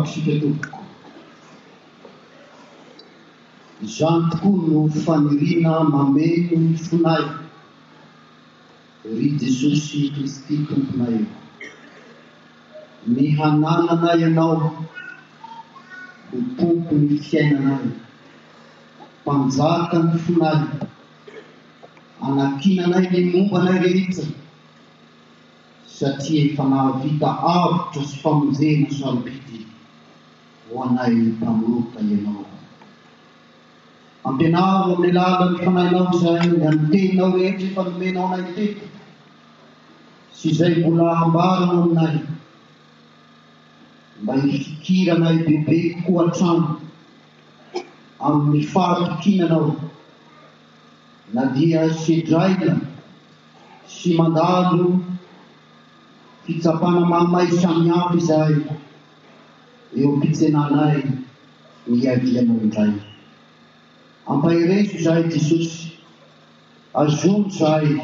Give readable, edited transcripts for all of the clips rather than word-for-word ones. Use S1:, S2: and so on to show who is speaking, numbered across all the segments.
S1: isika tompoko. Izany tokoa no faniriana mameno ny fonay ry Jesosy Kristy tomponay. Ny hanananay ianao ho tompo ny fiainanay, mpanjaka ny fonay, anakinanay ny mombanay rehetra, satria efa nahavita avotra sy famonjena sarobidy ho anay mpamorota ianao. Ampianaro amin'ny alalan'ny fanahinao izay ny antenao rehetra efa nomenao anay teto, sy izay mbola ambaranao aminay, mba hifikiranay bebe kokoa hatrany amin'ny fahatokinanao, na dia sedraina sy mandalo fitsapana mamay samihafa izay eo am-pitsenanay ny iavianao indray. Ampahirezo izahay Jesosy, azono izahay,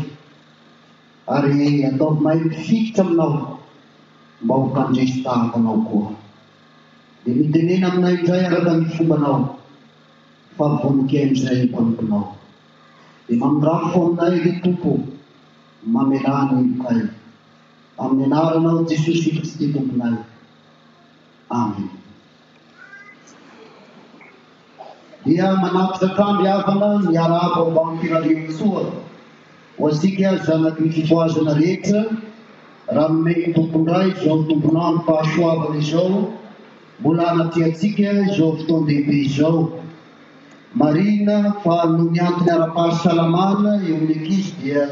S1: ary ataonay mifikitra aminao mba ho mpandresy tahaka anao koa. Dia mitenena aminay indray araka ny fombanao, fa vonikay amin'izay mpanomponao. Dia mamindrafo aminay ry Tompo, mamelana ilokay. Amin'ny anaranao Jesosy Kristy tomponay. Amen. Dia manampy zakamby havana ny arabo ambany mpirario soa ho asika zanaky ny fivoazana rehetra, raha nomeny tompondray izao tomponao ny fahasoavana izao, mbola anaty-atsika izao fotoan-dehibe izao. Marina fa no ny antony ara-pahasalamana eo amin'ny ankizy dia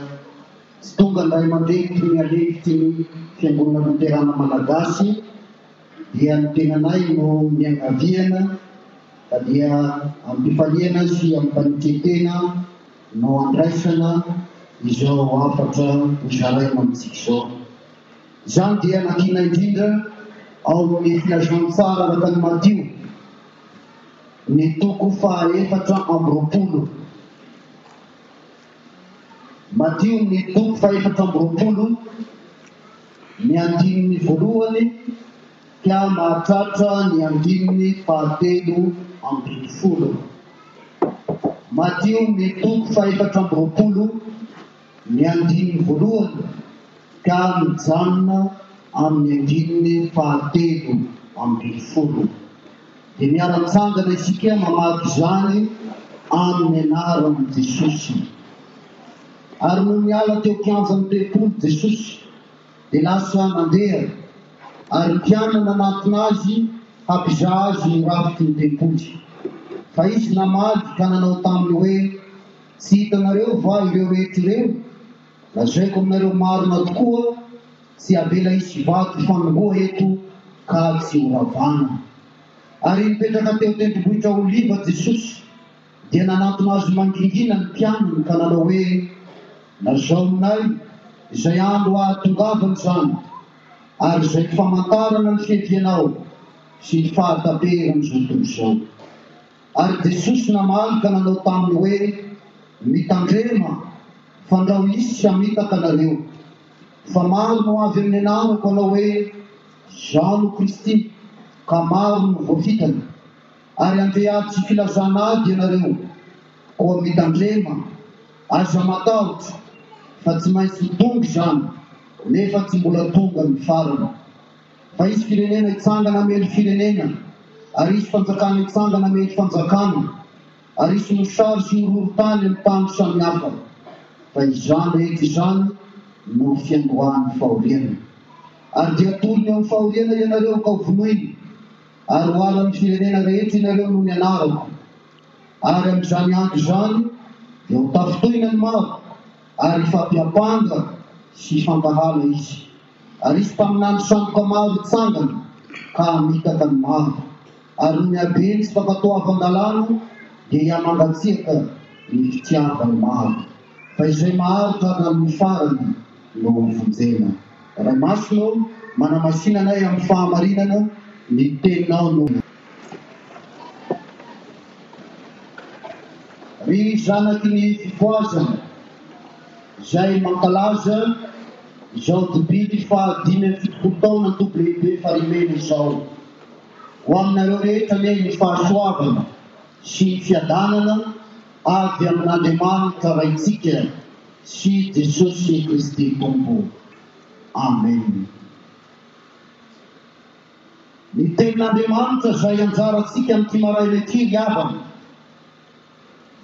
S1: tsy tonga ndray mandrehitra ny alefitry ny fiangonana luterana malagasy, dia ny tenanay no miangaviana, ka dia ampifaliana sy ampanitretena no andraisana izao afatra hozaraina amintsika izao. Izany dia nakina indrindra ao amin'ny filazantsara araka ny Matio, ny toko faha-efatra amby roapolo. Matio ny toko faha-efatra amby roapolo, ny andininy voalohany ka mahatratra ny andininy fahatelo amby folo. Matio ny toko faha-efatra amby roapolo, ny andininy voalohany ka mijanona amin'ny andininy fahatelo amby folo. Dia miara-mitsangana isika mamaky izany amin'ny anaran'i Jesosy. Ary no miala teo kianjan'ny tempolo Jesosy, dia lasa nandeha, ary mpianana anatona azy hampizaha azy ny rafitry ny tempoly. Fa izy namaly ka nanao taminy hoe, tsy hitanareo va ireo rehetra ireo? Lazaiko aminareo marina tokoa, tsy avela isy vato fanongoa eto ka tsy horavana. Ary nipetraka teo tendrombohitra Oliva Jesosy, dia nanantona azy mangingina ny mpianany ka nanao hoe, lazao aminay izay andro ahatongavana izany, ary izay famantarana ny fiavianao sy ny fahataperan'izao tontolo izao. Ary Jesosy namaly ka nanao taminy hoe, mitandrema fa andraho isy sy hamitaka anareo, fa maro no avy amin'ny anarako hanao hoe, Zao no Kristy, ka maro no voafitana. Ary andrehady sy filazana ady ianareo, koa mitandrema, aza matahotra, fa tsy maintsy tonga izany, nefa tsy mbola tonga ny farany. Fa isy firenena hitsangana mely firenena, ary isy fanjakana hitsangana mely fanjakana, ary isy mosary sy mororon-tany amin'ny tany samihafa. Fa izany rehetra izany no fiandohan'ny fahoriana. Ary dia tolony eo amin'ny fahoriana ianareo ka ho vonoiny, ary ho alan'ny firenena rehetra ianareo no ny anarako. Ary amin'izany andro izany dia ho tafitohina ny maro, ary fampiapanga sy fankahala izy. Ary isy mpaminany sandoka maro hitsangana ka hamitaka ny maro. Ary ny habeny sy fankatoavan-dalàna dia hiamangatsiaka ny fitiavany maro. Fa izay maharitra amin'ny farany no vonjena. Ray masino, manamasinanay amin'ny fahamarinana ny teninao no. Ry zanaky ny fivoazana, izay mankalaza izao dibily fa 5 taona ny toby lehibe farimena izao. ho aminareo rehetra le ny fahasoavana sy ny fiadanana avy amin'Andriamanitra raitsika sy Jesosy Kristy Tompo. Amen. Ny tenin'Andriamanitra izay anjarantsika amin'ity maraina ity ry havana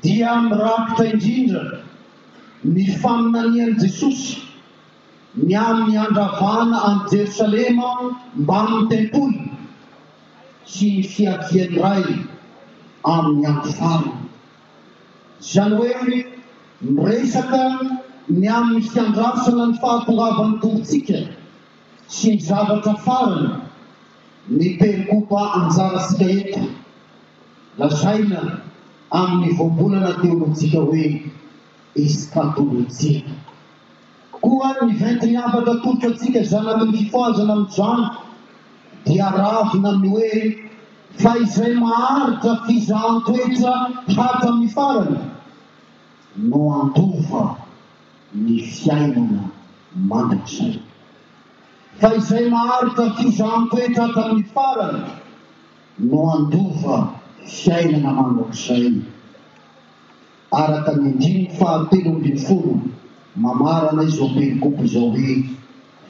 S1: dia mirakitra indrindra ny faminanian'i Jesosy ny amin'ny andravana any Jerosalema mba amin'ny tempoly sy ny fiaviany iray amin'ny andro farany. Izany hoe miresaka ny amin'ny fiandrasana ny fahatongavan'ny tompontsika sy ny zavatra farany ny perikopa anjarantsika eto. Lazaina amin'ny voambolana teolojika hoe eskatolojia. Koa ny 24 tolotra antsika zanaky ny fifoazana amin'izany dia ravina amin'ny hoe fa izay maharitra fizahan-toetra hatramin'ny farany no andova ny fiainana mandrakizay. Fa izay maharitra fizahan-toetra hatramin'ny farany no andova fiainana mandrakizay. Araka ny 5:13 mamarana izao perikopa izao hoe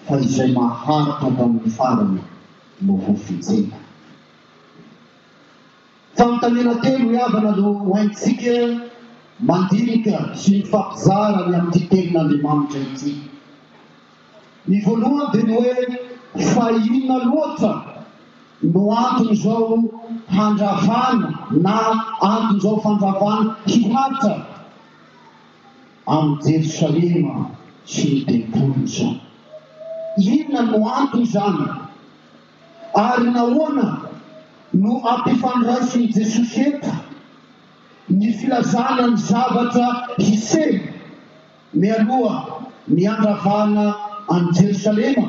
S1: fa izay maharitra hatramin'ny farany no voafijenina. Fanontaniana telo havana no hoentintsika mandinika sy ny fampizara ny amin'ity tenin'Andriamanitra ity. Ny voalohany dia ny hoe fa inona loatra no antony izao handravana na antony izao fandravana hiharitra amin'ny Jerosalema sy ny tempoly izao. Inona no antony izany? Ary nahoana no ampifandraisin'i Jesosy eto ny filazana ny zavatra hiseho mialoha ny andravana any Jerosalema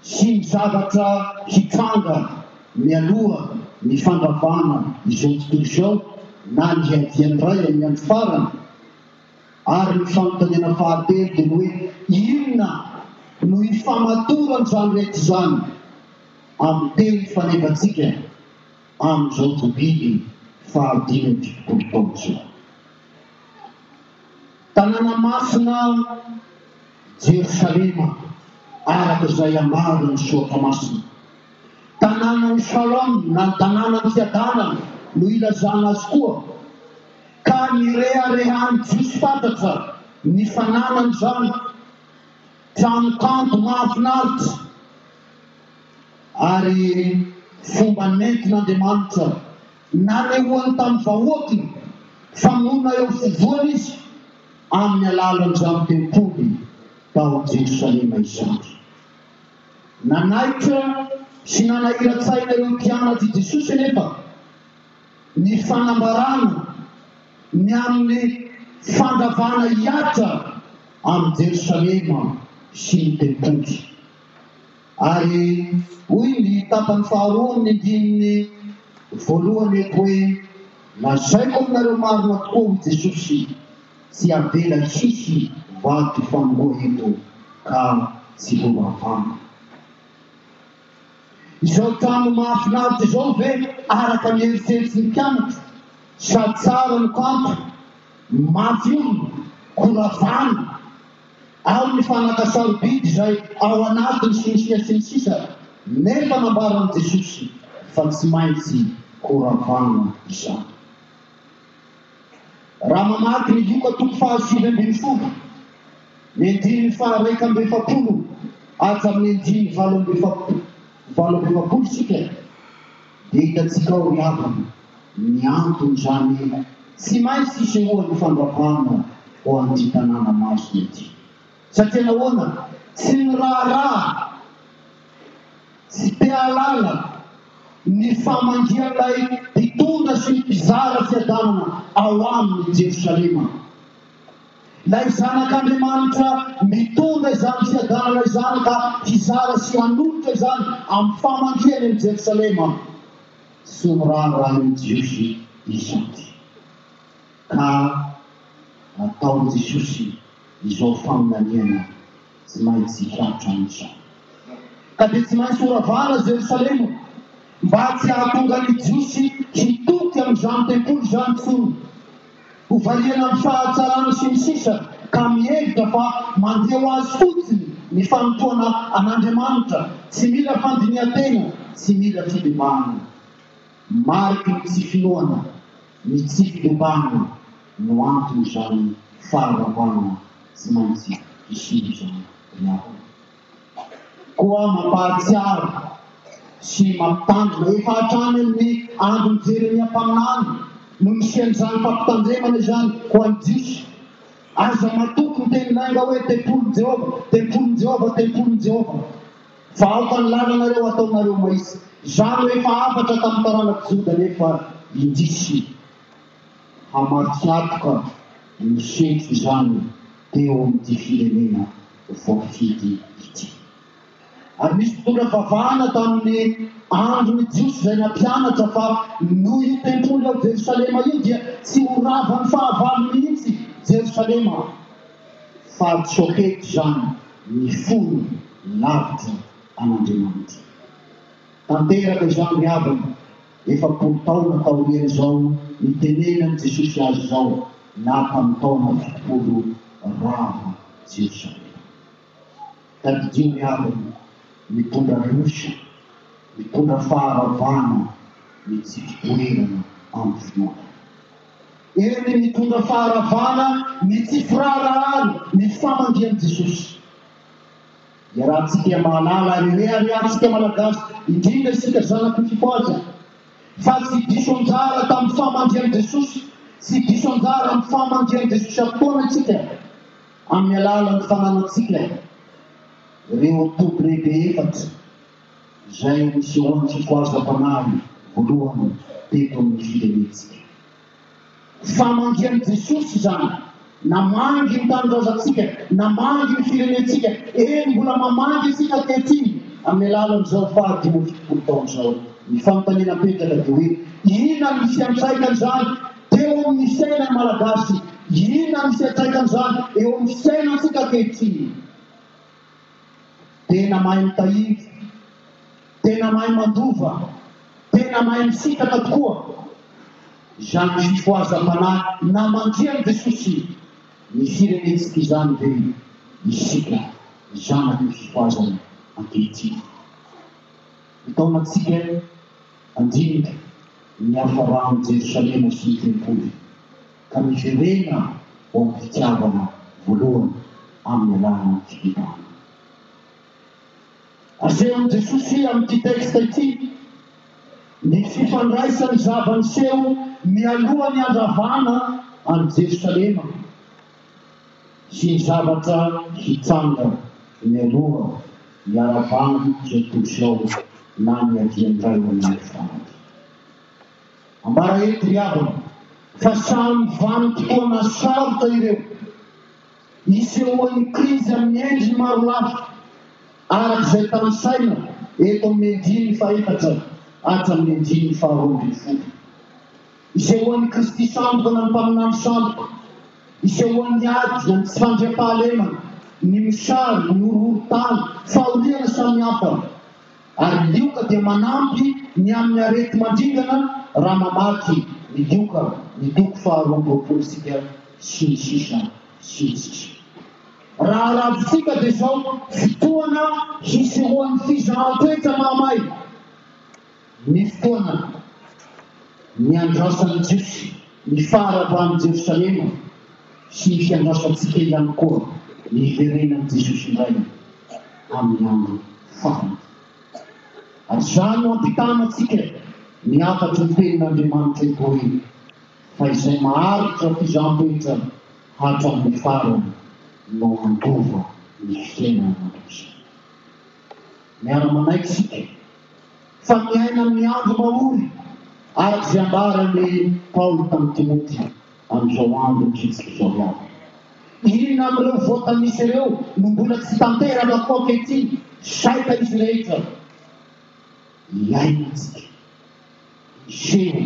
S1: sy ny zavatra hitranga mialoha ny fandravana izao tontolo izao na ny hiadiany iray amin'ny andro farany. Ary ny fanontaniana fahatelo dia hoe inona no ifamatorany izany rehetra izany amin'ny teny fanevantsika amin'izao tontolo 15 taona izao. Tanàna masina Jerosalema araka izay amariny soratra masina. Tanàna ny Shalom na ny tanàna ny fiadanana no ilazana azy koa. Ka ny reharehany Jiosy fantatra ny fananany izany tranokanto mahafinaritra ary fomba nentin'Andriamanitra nanehoany tamin'ny vahoakiny famonina eo fivoany izy amin'ny alalan'izany tempoly tao Jerosalema izany. Nanaitra sy nanahira-tsaina ireo mpianatry Jesosy anefa ny fanambarana ny amin'ny fandravana hiatra amin'ny Jerosalema sy ny tempoly. Ary hoy ny tapany faharoa amin'ny andininy voalohany eto hoe lazaiko aminareo marina tokoa hoy Jesosy tsy avela sisy vato fangoa eto ka tsy voavana. Izao trano mahafinaritra izao ve araka ny eritseritsy ny mpianatra sady tsara ny kanto mafy io koravana ao ny fanakasarobidy izay ao anatiny sy ny sisa nefa nambaran'i Jesosy fa tsy maintsy koravana izany. Raha mamaky ny Luka 7:20 ny 9:2 hatramin'ny 9:7 sika dia hitantsika ao ry havana ny antony izany tsy maintsy isehoan'ny fandravana ho an'ity tanàna masina ity. Satria nahoana tsy ny raharaha tsy te-halala ny famangian'ilay mpitondra sy ny mpizara fiadanana ao amin'ny Jerosalema. Ilay zanak'Andriamanitra mitondra izany fiadanana izany ka hizara sy hanolotra izany amin'ny famangiany amin'ny Jerosalema. Tsy miraharaha ny Jiosy izany. Ka ataon'i Jesosy izao faminaniana tsy maintsy hiatra amin'izany. Ka dia tsy maintsy horavana Jerosalema mba tsy ahatonga ny jiosy hitoky amin'izany tempolo izany tsony, ho variana amin'ny fahatsarany sy ny sisa, ka mihevitra fa mandeha ho azy fotsiny ny fanotoana an'Andriamanitra, tsy mila fandinihan-tena, tsy mila fibebahana. Mariky ny tsy finoana, ny tsy fibebahana no antony izany faharavana tsy maintsy hisino izany riavana. Koa mampahatsiaro sy mampitandrina efa hatrany amin'ny andron'ny Jeremia-paminany no nisian'izany fampitandremana izany ho an'ny jiosy. Aza matoky ny teny lainga hoe tempolon'i Jehova, tempolon'i Jehova, tempolon'i Jehova. Fa aoka ny lalanareo ataonareo maisy. Izany hoe efa afatra tamin'ny taranaka Joda nefa indrisy hamatsiatoka ny setry izany teo amin'ity firenena voafidy ity. Ary misy mpitondra vavahana tamin'ny andron'ny jiosy izay nampianatra fa noho io tempolo ao Jerosalema io dia tsy ho ravan'ny fahavalo mihitsy Jerosalema, fa tsokeky izany ny fony lavitra an'Andriamanitra. Tanteraka izany riavana, efapolo taona taoriana izao nitenenan'i Jesosy azy izao na tamin'ny taona 70 rava Jerosalema. Tadidio riavana, mitondra rosa, mitondra faharavana, ny tsy fipoerana amin'ny finoana. Eny mitondra faharavana, ny tsy firarahana, ny famandian'i Jesosy. Dia raha tsika mahalala ariatsika malagasy, indrindra isika zanaky ny fipoaja, fa tsy diso anjara tamin'ny famandian'i Jesosy, tsy diso anjara amin'ny famandian'i Jesosy atoana tsika, amin'ny alalan'ny fananantsika ireo toby lehibe efatra izay misy eo amin'ny fipoaza-panary voalohany teto amin'ny firenentsika. Famandian'i Jesosy izany, namangy ny tanindrazantsika, namangy ny firenentsika, mbola mamangy isika ankehitriny amin'ny alalan'izao fahadimy fitopolo taona izao. Ny fanontaniana-petaka dia hoe inona ny misy antsaikan'izany teo amin'ny sainan'ny malagasy, inona ny misy antsaikan'izany eo amin'ny sainantsika ankehitriny. Tena mahay mitahiry, tena mahay mandova, tena mahay misitaka tokoa. Izany fifoazam-panahy namandrian'i Jesosy ny firenentsika izany dia isika zanaky ny fifoazana ankehitriny. Ny taonantsika andinika ny hafarahany Jerosalema sy ny tempolo, ka miverena ao amin'ny fitiavana voalohany amin'ny alalana fibebahana. Asehon'i Jesosy amin'ity teksta ity ny fifandraisany zava-niseho mialohan'ny andravana any Jerosalema sy ny zavatra hitsanga mialoha miaravany izay toizao na miadiandray amin'ny fanady. Ambara eto riavana fa samy vany tokoa na sarotra ireo isehoan'ny krizy amin'ny endriny maro lafy arak'izay tanysaina eto amin'ny andiny faefatra hatramin'ny andiny faharoambinifolo. Isehoan'ny Kristy samboka na ny mpaminany samboka, isehoan'ny ady na ny tsy fandriam-pahalemana, ny misary, ny horohoro-tany, fahoriana samihafa. Ary lioka dia manampy ny amin'ny arety mandringana raha mamaky ny lioka, ny doko faharoam-biropolo sika sy ny sisa sy ny sisa. Raha ravitsika dia izao fotoana hisehoan'ny fizahan-toetra mahamay, ny fotoana ny andrasan'i Jiosy, ny faharavan'i Jerosalema sy ny fiandrasantsika ihany koa ny iverenan'i Jesosy indray amin'ny andro farany. Ary izany no ampitanatsika ny afatry ny tenin'Andriamanitra eto hoe fa izay maharitra fizahan-toetra hatramin'ny farany no andova ny fiainana mandroso. Miara-manaiky isika fa miaina amin'ny andro mahory arak'izay ambarany Paoly tamin'ny Timoty amin'izao andro mikitsika izao riavana. Inona amin'ireo voatanisy ireo no mbola tsy tanteraka koa ankehitriny, saika izy rehetra iainantsika iseho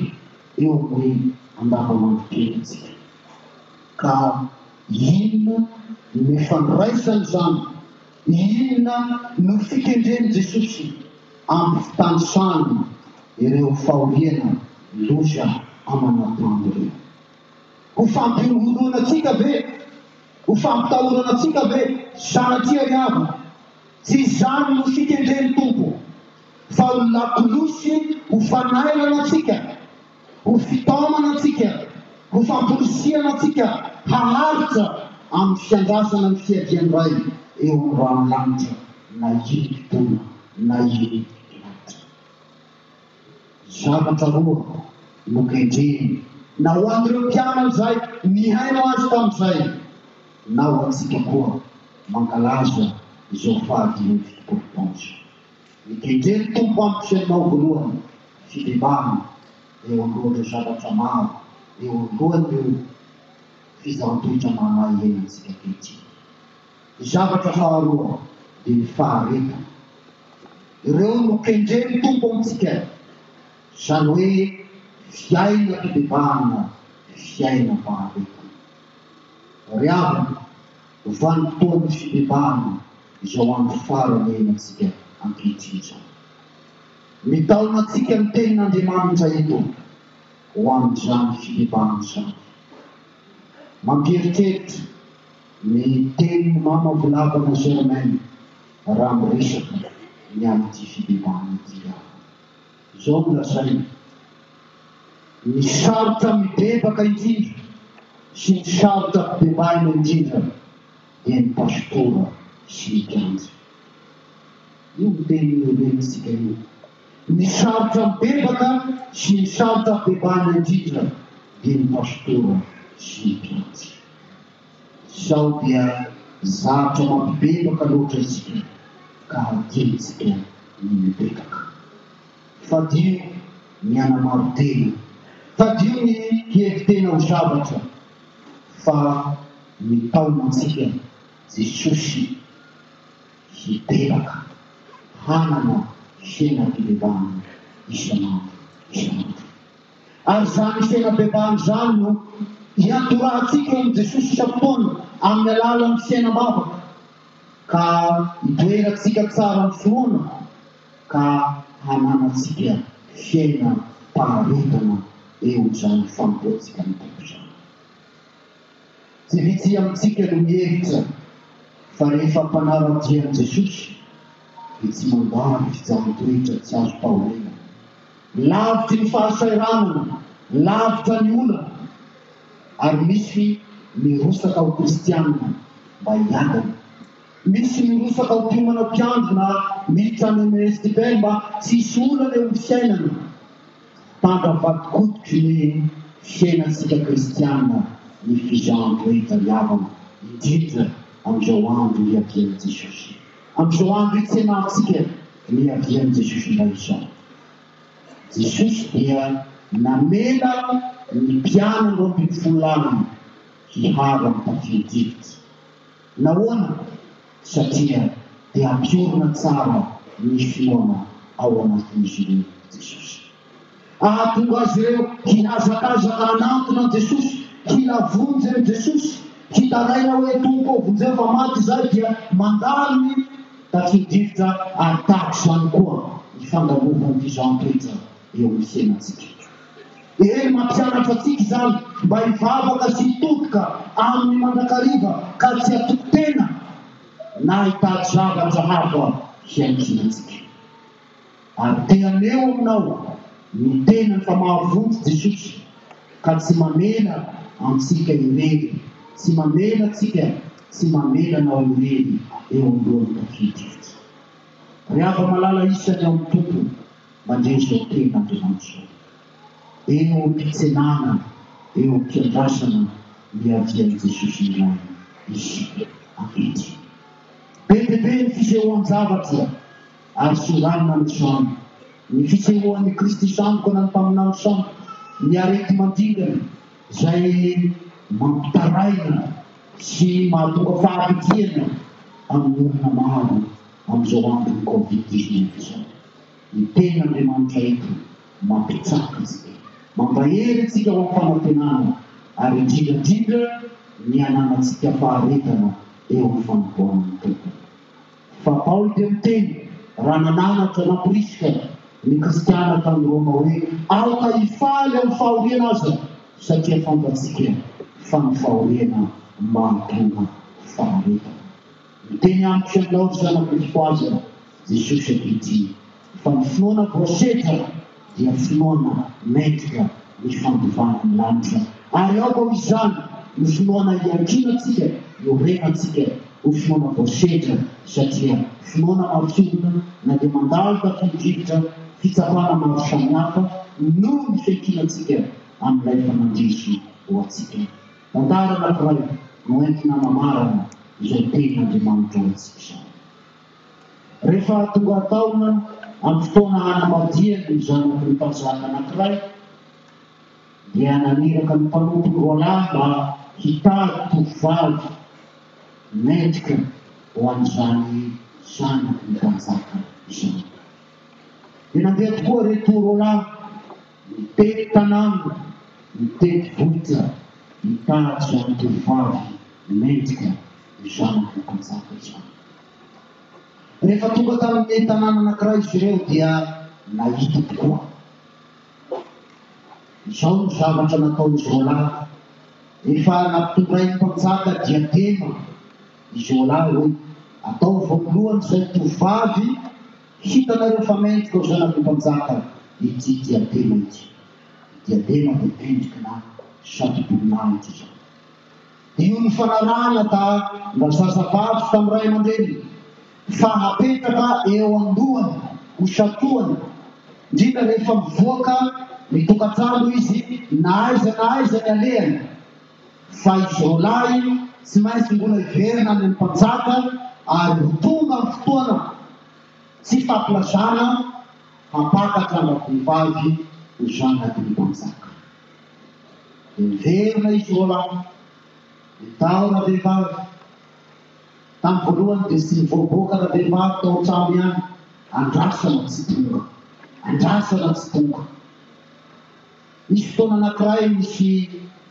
S1: eo amin'ny andavamandrom-piainantsika. Ka inona ny fandraisany izany, inona no fikendren'i Jesosy amin'ny fitandrosany ireo fahoriana loza amanatany ireo. Ho fampinohoroana atsika ve? Ho fampitahorana atsika ve? Sanatria ry havana, tsy izany no fikendreny tompo, fa ho lakolosy ho fanailana atsika, ho fitaomana atsika, ho famporisiana atsika, haharitra amin'ny fiandrasana ny fiadiany ray eo amin'ny ranolanitra na iny fotoana na iny lanitra. Zavatra roa no kendreny, na ho an'ireo mpianana izay mihaino azy tamin'izay, na ho atsika koa mankalaza izao fahadimy fitopolom-paozy. Mikendreny tompo amin'ny fiainao voalohany, fibebahana eo alohan'ireo zavatra maro, eo alohan'ireo fizahan-toetra manahy iainantsika ankehitriny. Zavatra faharoa dia ny faharetana. Ireo no kendreny tompo amintsika, izany hoe fiaina fibebahana, fiaina faharetana. Ry havana, vanim-potoan'ny fibebahana izao andro farany iainantsika ankehitriny izao. Mitaona antsika ny tenin'Andriamanitra eto ho amin'izany fibebahana izany. Mampieritreritra ny tenin'ny mama volavana Germaine raha miresaka ny amin'ity fibebahana ity. Izao no lazainy, ny sarotra mibebaka indrindra sy ny sarotra fibebahana indrindra dia ny pastora sy ny mpiandry. Io ny teny lehibentsika io. Ny sarotra mibebaka sy ny sarotra fibebahana indrindra dia ny pastora sy ny mpiandry. Sao dia zavatra mampibebaka loatra isika ka hadiantsika ny mibebaka. Fadio ny anamarotena, fadio ny hievitena ho zavatra, fa mitaona antsika Jesosy hibebaka, hanana fiainam-pibebahana isanandro. Ary izany fiainam-pibebahana izany no hiatorahantsika eo amin'ny Jesosy isampotoana amin'ny alalan'ny fiainam-bavaka, ka hitoerantsika tsara ny finoana, ka hananantsika fiainam-paharetana eo izany fanompoantsika ny tompo izany. Tsy vitsy amintsika no mihevitra fa rehefa mpanara-dian'i Jesosy dia tsy mandany fijahan-toetra tsy azo paholena. Lavitra ny fahasairanana, lavitra ny olana, ary misy mirosaka ho kristianina mba hiadana. Misy mirosaka ho mpiomana mpiandry na miditra any amin'ny estipely mba tsy hisy olana eo amin'ny fiainana. Tandra-vadikotiko ny fiainantsika kristianina ny fizahan-toetra ry havana, indrindra amin'izao andro hiavian'i Jesosy. Amin'izao andro hitsenantsika ny hiavian'i Jesosy indray izao. Jesosy dia namela ny mpianana 12 hihara amin'ny tafio-drivotra. Nahoana? Satria dia ampiorina tsara ny finoana ao anatin'izy ireo Jesosy. Ahatonga azy ireo hinazakazaka anantona Jesosy, hinavonjy ny Jesosy, hitaraina hoe tompo vonjeo fa maty izay dia mandalo ny tafio-drivotra ary tahaka izany koa ny fandalovany fizahan-toetra eo amin'ny fiainantsika. Mampianatra atsika izany mba hivavaka sy hitotika amin'ny mandrakariva ka tsy hatoky tena na hitady zavatra hafa hiankinantsika. Ary teaneo aminao ny tenany fa mahavonjy Jesosy ka tsy mamela antsika irery, tsy mamela antsika, tsy mamela anao irery eo amin'ireo tafio-drivotra. Ry hava malala isany ao amin'ny tompo mandray izao tena Andriamanitra. Eo am-pitsenana, eo am-piandrasana miavian'i Jesosy iray isika ankehitriny. Be dia be ny fisehoan-javatra ary soranina amin'izany. Ny fisehoan'ny Kristy Santo na ny mpaminany Santo, ny arety mandingana izay mampitaraina sy mahatonga fahafikiana amin'ny olona maro amin'izao andron'ny Covid-19 izao. Ny tenan'Andriamanitra eto mampitsaka antsika, mampahery antsika ho amin'ny fanantenana, ary indrindrandrindra ny ananantsika faharetana eo amin'ny fanompoan'ny tompo. Fa Paoly dia miteny raha nananatra namporisika ny kristiana tamin'ny Roma hoe aoka hifaly amin'ny fahoriana aza satria fantatsika fa ny fahoriana mahatonga faharetana. Miteny amiko sy andao zanako foazy Jesosy ankehitriny fa ny finoana voasetra dia finoana mendrika ny fandovana ny lanitra ary ao koa izany ny finoana iankinantsika iorenantsika ho finoana voasetra satria finoana mafiona na dia mandalo tafidrivotra fitsapana maro samihafa noho ny fiankinantsika amin'ilay fanandrisy ho atsika. Tantara anankiray no entina mamarana izay tenin'Andriamanitra ho antsika izany. Rehefa tonga taona amin'ny fotoana hanamadiany ny zanaka ny mpanjaka anankiray dia naniraka ny mpanompo roa lahy mba hitady tovovavy mendrika ho an'izany zanaka ny mpanjaka izany. Dia nandeha tokoa reto roa lahy mitety tanàna, mitety vohitra hitady izany tovovavy mendrika ny zanaka ny mpanjaka izany. Rehefa tonga tamin'ny tanàna anankiray izy ireo dia nahita tokoa. Izao ny zavatra nataon'izy roa lahy. Efa nampitondray ny mpanjaka diadema izy roa lahy hoe atao voalohany izay tovovavy hitanareo fa mendrika ho zanaky ny mpanjaka ity diadema ity. Diadema dia mendrika na sady boninahitra izao. Dia io ny fanarahana mba zazavavy tamin'ny ray aman-dreny fa hapetraka eo andohany ho satohany indrindra rehefa mivoaka ny tokantrano izy na aiza ny alehany fa izy roa lahy tsy maintsy mbola hiverina amin'ny mpanjaka ary ho tonga amin'ny fotoana tsy fampilazana hampakatra am-behivavy ho zanaky ny mpanjaka. Dia miverina izy roa lahy nitaona vehivavy. Tamin'ny voalohany dia tsy nivoaboaka na vehivavy tao an-trano ihany, andrasana tsy tonga, andrasana tsy tonga. Misy fotoana anankiray misy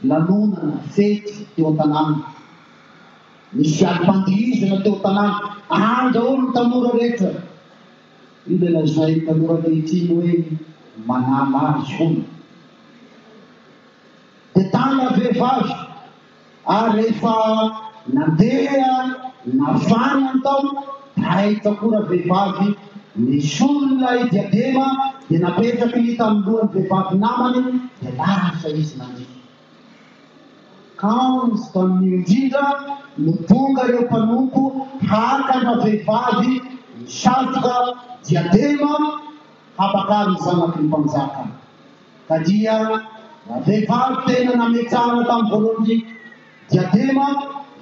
S1: lanonana fety teo an-tanàna, misy alim-pandihizana teo an-tanàna, andrahoana ny tanora rehetra. Io dia lazay tanora ankehitriny hoe manama azy hono. Dia tana vehivavy ary rehefa nandeha navany any tao ahita akora vehivavy misolo ilay diadema dia napetraky hita amin'ny lohany vehivavy namany dia lasa izy nandihy. Kansy tamin'ny indrindra no tonga ireo mpanompo hakana vehivavy misatroka diadema hapakary ny zanaky ny mpanjaka. Ka dia vehivavy tena nametrahana tamin'ny voalohany diadema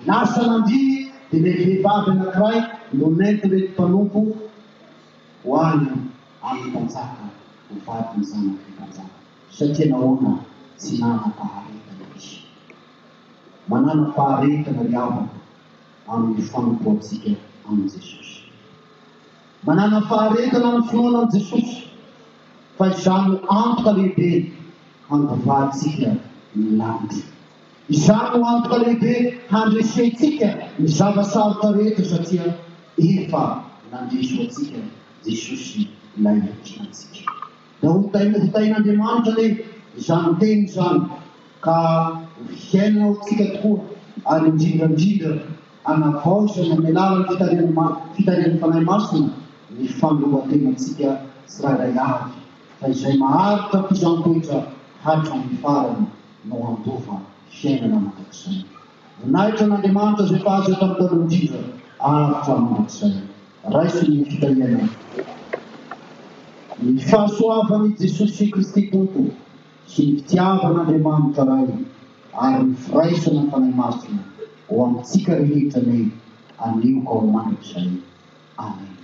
S1: lasa nandihy. Dia ilay vehivavy anankiray no nety reto mpanompo ho any amin'ny mpanjaka ho vady ny zanaky ny mpanjaka satria nahoana tsy nanam-paharetana izy. Manana faharetana ry havana amin'ny fanompoantsika amin' Jesosy. Manana faharetana amin'ny finoana amin' Jesosy fa izany antoka lehibe handovaditsika ny lanitra. Izany no antoka lehibe handresentsika ny zava-sarotra rehetra satria efa nandresy ho antsika Jesosy ilay ankinantsika. Da hotain'Andriamanitra le izany teny izany ka fiainana ho antsika tokoa ary indrindrandrindra anavaozana amin'ny alalan'ny fitarian'ny fanahy masina ny fanoloan-tenantsika tsirairay avy fa izay maharitra fizantoetra hatramin'ny farany no handova fiainana mandrakizay. Voninahitra n'Andriamanitra izay fahazo tamin'ny taona indrindra aritra mandrakizay. Raisy ny fitariana. Ny fahasoavan'i Jesosy Kristy Tompo sy ny fitiavan'Andriamanitra ray ary ny firaisana ny fanahy masina ho amintsika rehetra ny anio ka ho mandrakizay. Amen.